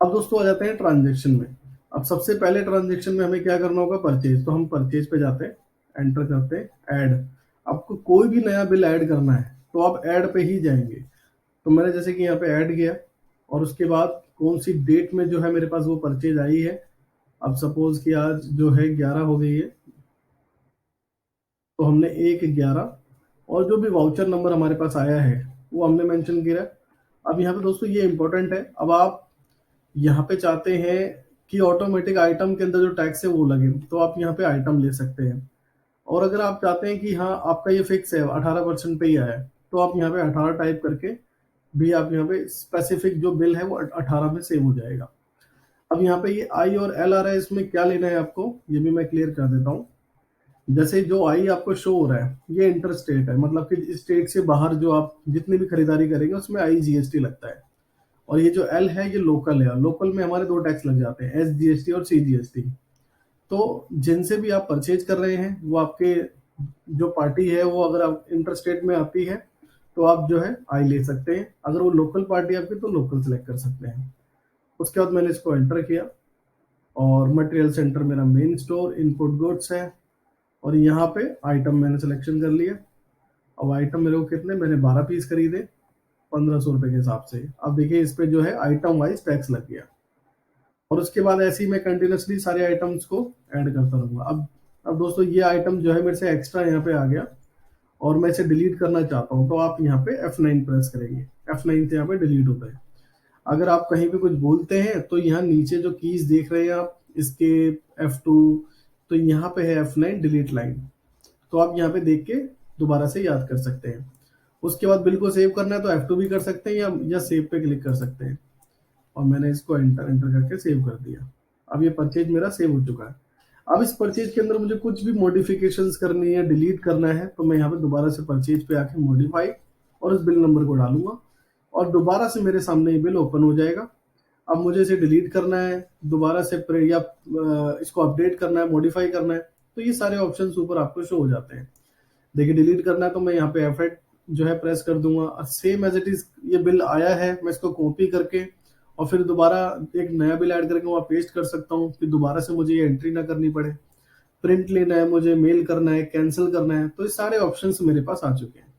अब दोस्तों आ जाते हैं ट्रांजेक्शन में। अब सबसे पहले ट्रांजेक्शन में हमें क्या करना होगा, परचेज। तो हम परचेज पे जाते हैं, एंटर करते हैं ऐड। आपको कोई भी नया बिल ऐड करना है तो आप ऐड पे ही जाएंगे। तो मैंने जैसे कि यहाँ पे ऐड किया और उसके बाद कौन सी डेट में जो है मेरे पास वो परचेज आई है। अब सपोज कि आज जो है 11 हो गई है, तो हमने 1/11 और जो भी वाउचर नंबर हमारे पास आया है वो हमने मेंशन किया। अब यहाँ पे दोस्तों ये इंपॉर्टेंट है, अब आप यहाँ पे चाहते हैं कि ऑटोमेटिक आइटम के अंदर जो टैक्स है वो लगे, तो आप यहाँ पे आइटम ले सकते हैं। और अगर आप चाहते हैं कि हाँ आपका ये फिक्स है 18% पे ही आया है, तो आप यहाँ पे 18 टाइप करके भी आप यहाँ पे स्पेसिफिक जो बिल है वो 18 में सेव हो जाएगा। अब यहाँ पे ये आई और एल आ रहा है, इसमें क्या लेना है आपको ये भी मैं क्लियर कर देता हूँ। जैसे जो आई आपको शो हो रहा है ये इंटर स्टेट है, मतलब कि स्टेट से बाहर जो आप जितनी भी खरीदारी करेंगे उसमें आई जीएसटी लगता है। और ये जो एल है ये लोकल है, लोकल में हमारे दो टैक्स लग जाते हैं, एसजीएसटी और सीजीएसटी। तो जिनसे भी आप परचेज कर रहे हैं वो आपके जो पार्टी है वो अगर आप इंटर स्टेट में आती है तो आप जो है आई ले सकते हैं, अगर वो लोकल पार्टी आपकी तो लोकल सेलेक्ट कर सकते हैं। उसके बाद मैंने इसको एंटर किया और मटेरियल सेंटर मेरा मेन स्टोर इनपुट गुड्स है और यहाँ पे आइटम मैंने सिलेक्शन कर लिया। अब आइटम मेरे को कितने, मैंने 12 पीस खरीदे 1500 रुपए के हिसाब से। अब देखिए इस पे जो है आइटम वाइज टैक्स लग गया और उसके बाद ऐसे ही मैं कंटिन्यूसली सारे आइटम्स को ऐड करता रहूंगा। अब दोस्तों ये आइटम जो है मेरे से एक्स्ट्रा यहाँ पे आ गया और मैं इसे डिलीट करना चाहता हूँ, तो आप यहाँ पे F9 प्रेस करेंगे, F9 से यहाँ पे डिलीट होता है। अगर आप कहीं पे कुछ बोलते हैं तो यहाँ नीचे जो कीज देख रहे हैं आप, इसके F2, तो यहाँ पे है F9 डिलीट लाइन, तो आप यहाँ पे देख के दोबारा से याद कर सकते हैं। उसके बाद बिल को सेव करना है तो F2 भी कर सकते हैं या सेव पे क्लिक कर सकते हैं। और मैंने इसको एंटर एंटर करके सेव कर दिया। अब ये परचेज मेरा सेव हो चुका है। अब इस परचेज के अंदर मुझे कुछ भी मॉडिफिकेशंस करनी है, डिलीट करना है, तो मैं यहाँ पे दोबारा से परचेज पे आके मॉडिफाई और इस बिल नंबर को डालूंगा और दोबारा से मेरे सामने ये बिल ओपन हो जाएगा। अब मुझे इसे डिलीट करना है दोबारा से या इसको अपडेट करना है, मॉडिफाई करना है, तो ये सारे ऑप्शन ऊपर आपको शो हो जाते हैं। देखिए डिलीट करना है तो मैं यहाँ पे F8 जो है प्रेस कर दूंगा और सेम एज इट इज ये बिल आया है मैं इसको कॉपी करके और फिर दोबारा एक नया बिल ऐड करके वहाँ पेस्ट कर सकता हूँ, फिर दोबारा से मुझे ये एंट्री ना करनी पड़े। प्रिंट लेना है मुझे, मेल करना है, कैंसिल करना है, तो ये सारे ऑप्शंस मेरे पास आ चुके हैं,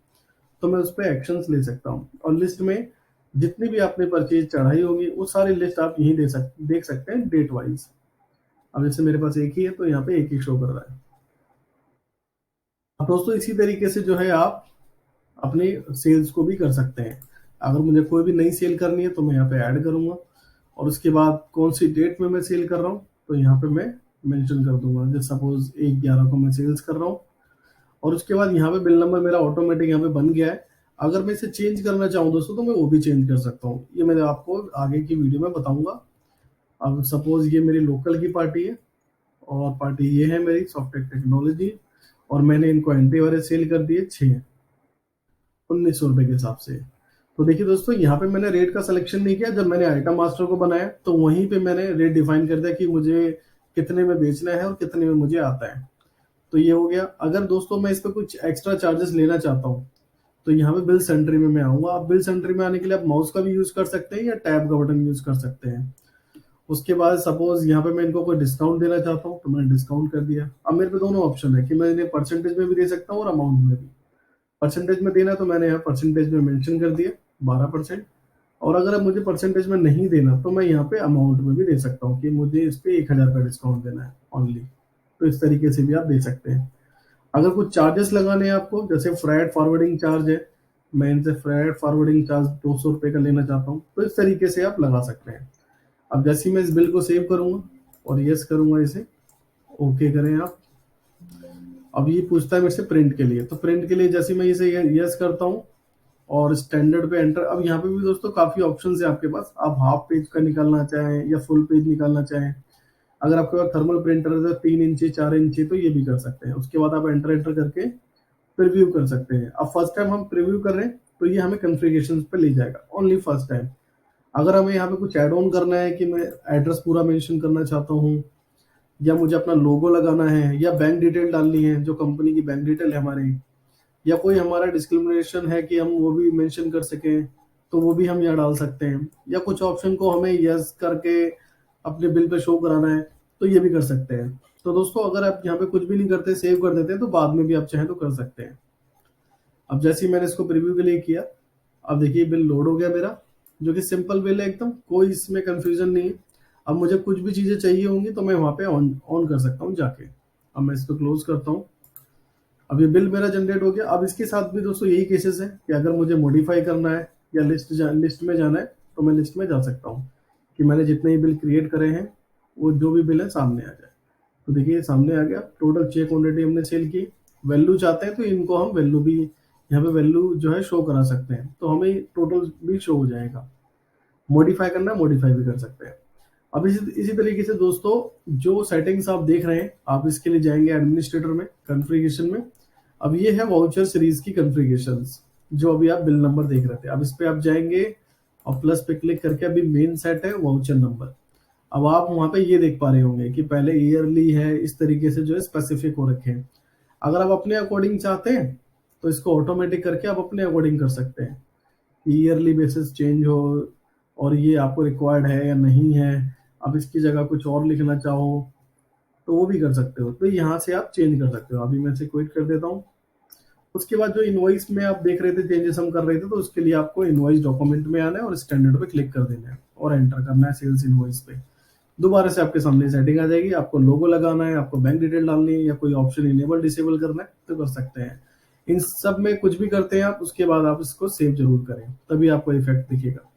तो मैं उस पर एक्शंस ले सकता हूँ। और लिस्ट में जितनी भी आपने परचेज चढ़ाई होगी वो सारी लिस्ट आप यहीं देख सकते हैं डेट वाइज। अब जैसे मेरे पास एक ही है तो यहाँ पे एक ही शो कर रहा है। अब दोस्तों इसी तरीके से जो है आप अपने सेल्स को भी कर सकते हैं। अगर मुझे कोई भी नई सेल करनी है तो मैं यहाँ पे ऐड करूंगा और उसके बाद कौन सी डेट में मैं सेल कर रहा हूँ तो यहाँ पे मैं मेंशन कर दूंगा, जैसे सपोज 1/11 को मैं सेल्स कर रहा हूँ और उसके बाद यहाँ पे बिल नंबर मेरा ऑटोमेटिक यहाँ पे बन गया है। अगर मैं इसे चेंज करना चाहूँ दोस्तों तो मैं वो भी चेंज कर सकता हूँ, ये मैं आपको आगे की वीडियो में बताऊंगा। अब सपोज ये मेरी लोकल की पार्टी है और पार्टी ये है मेरी सॉफ्टवेयर टेक्नोलॉजी और मैंने इनको एंटीवायरस सेल कर दिए 1900 रुपए के हिसाब से। तो देखिए दोस्तों यहाँ पे मैंने रेट का सिलेक्शन नहीं किया, जब मैंने आइटम मास्टर को बनाया तो वहीं पे मैंने रेट डिफाइन कर दिया कि मुझे कितने में बेचना है और कितने में मुझे आता है। तो ये हो गया। अगर दोस्तों मैं इस पर कुछ एक्स्ट्रा चार्जेस लेना चाहता हूँ तो यहाँ पे बिल सेंट्री में मैं आऊंगा। आप बिल सेंट्री में आने के लिए आप माउस का भी यूज कर सकते हैं या टैब का बटन यूज कर सकते हैं। उसके बाद सपोज यहाँ पे मैं इनको कोई डिस्काउंट देना चाहता हूँ तो मैंने डिस्काउंट कर दिया। अब मेरे पे दोनों ऑप्शन है कि मैं इन्हें परसेंटेज में भी दे सकता हूँ और अमाउंट में भी। परसेंटेज में देना तो मैंने यहाँ परसेंटेज में मेंशन कर दिया 12%, और अगर मुझे परसेंटेज में नहीं देना तो मैं यहाँ पे अमाउंट में भी दे सकता हूँ कि मुझे इस पे 1000 का डिस्काउंट देना है ओनली। तो इस तरीके से भी आप दे सकते हैं। अगर कुछ चार्जेस लगाने हैं आपको, जैसे फ्रैट फॉरवर्डिंग चार्ज है, मैं इनसे फ्रैट फॉरवर्डिंग चार्ज 200 रुपए का लेना चाहता हूँ, तो इस तरीके से आप लगा सकते हैं। अब जैसे ही मैं इस बिल को सेव करूंगा और यस करूंगा, इसे ओके करें आप। अब ये पूछता है मेरे से प्रिंट के लिए, तो प्रिंट के लिए जैसे मैं इसे यस करता हूँ और स्टैंडर्ड पे एंटर। अब यहाँ पे भी दोस्तों काफी ऑप्शंस है आपके पास, आप हाफ पेज का निकालना चाहें या फुल पेज निकालना चाहें। अगर आपके पास थर्मल प्रिंटर है तो 3 इंची 4 इंची तो ये भी कर सकते हैं। उसके बाद आप एंटर एंटर करके प्रीव्यू कर सकते हैं। अब फर्स्ट टाइम हम प्रीव्यू कर रहे हैं तो ये हमें कॉन्फ़िगरेशंस पे ले जाएगा ओनली फर्स्ट टाइम। अगर हमें यहाँ पे कुछ ऐड ऑन करना है कि मैं एड्रेस पूरा मेंशन करना चाहता हूँ या मुझे अपना लोगो लगाना है या बैंक डिटेल डालनी है, जो कंपनी की बैंक डिटेल है हमारी, या कोई हमारा डिस्क्रिमिनेशन है कि हम वो भी मेंशन कर सकें, तो वो भी हम यहाँ डाल सकते हैं, या कुछ ऑप्शन को हमें यस करके अपने बिल पे शो कराना है तो ये भी कर सकते हैं। तो दोस्तों अगर आप यहाँ पे कुछ भी नहीं करते, सेव कर देते हैं, तो बाद में भी आप चाहें तो कर सकते हैं। अब जैसे ही मैंने इसको प्रीव्यू के लिए किया, अब देखिए बिल लोड हो गया मेरा, जो कि सिंपल बिल है एकदम, कोई इसमें कंफ्यूजन नहीं है। अब मुझे कुछ भी चीजें चाहिए होंगी तो मैं वहां पे ऑन ऑन कर सकता हूँ जाके। अब मैं इसको क्लोज करता हूँ। अब ये बिल मेरा जनरेट हो गया। अब इसके साथ भी दोस्तों यही केसेस है कि अगर मुझे मॉडिफाई करना है या लिस्ट में जाना है तो मैं लिस्ट में जा सकता हूँ कि मैंने जितने ही बिल क्रिएट करे हैं वो जो भी बिल है सामने आ जाए। तो देखिए सामने आ गया, टोटल चेक क्वांटिटी हमने सेल की। वैल्यू चाहते हैं तो इनको हम वैल्यू भी यहाँ पे वैल्यू जो है शो करा सकते हैं, तो हमें टोटल भी शो हो जाएगा। मॉडिफाई करना है मॉडिफाई भी कर सकते हैं। अब इसी तरीके से दोस्तों जो सेटिंग्स आप देख रहे हैं, आप इसके लिए जाएंगे एडमिनिस्ट्रेटर में, कॉन्फ़िगरेशन में। अब ये है वाउचर सीरीज की कॉन्फ़िगरेशंस, जो अभी आप बिल नंबर देख रहे थे। अब इस पे आप जाएंगे और प्लस पे क्लिक करके अभी मेन सेट है वाउचर नंबर। अब आप वहां पे ये देख पा रहे होंगे कि पहले ईयरली है, इस तरीके से जो है स्पेसिफिक हो रखे हैं। अगर आप अपने अकॉर्डिंग चाहते हैं तो इसको ऑटोमेटिक करके आप अपने अकॉर्डिंग कर सकते हैं, ईयरली बेसिस चेंज हो, और ये आपको रिक्वायर्ड है या नहीं है। आप इसकी जगह कुछ और लिखना चाहो तो वो भी कर सकते हो, तो यहाँ से आप चेंज कर सकते हो। अभी मैं इसे क्विट कर देता हूँ। उसके बाद जो इनवॉइस में आप देख रहे थे चेंजेस हम कर रहे थे, तो उसके लिए आपको इनवॉइस डॉक्यूमेंट में आना है और स्टैंडर्ड पे क्लिक कर देना है और एंटर करना है सेल्स इनवॉइस पे। दोबारा से आपके सामने सेटिंग आ जाएगी, आपको लोगो लगाना है, आपको बैंक डिटेल डालनी है, या कोई ऑप्शन इनेबल डिसेबल करना है तो कर सकते हैं। इन सब में कुछ भी करते हैं आप, उसके बाद आप इसको सेव जरूर करें, तभी आपको इफेक्ट दिखेगा।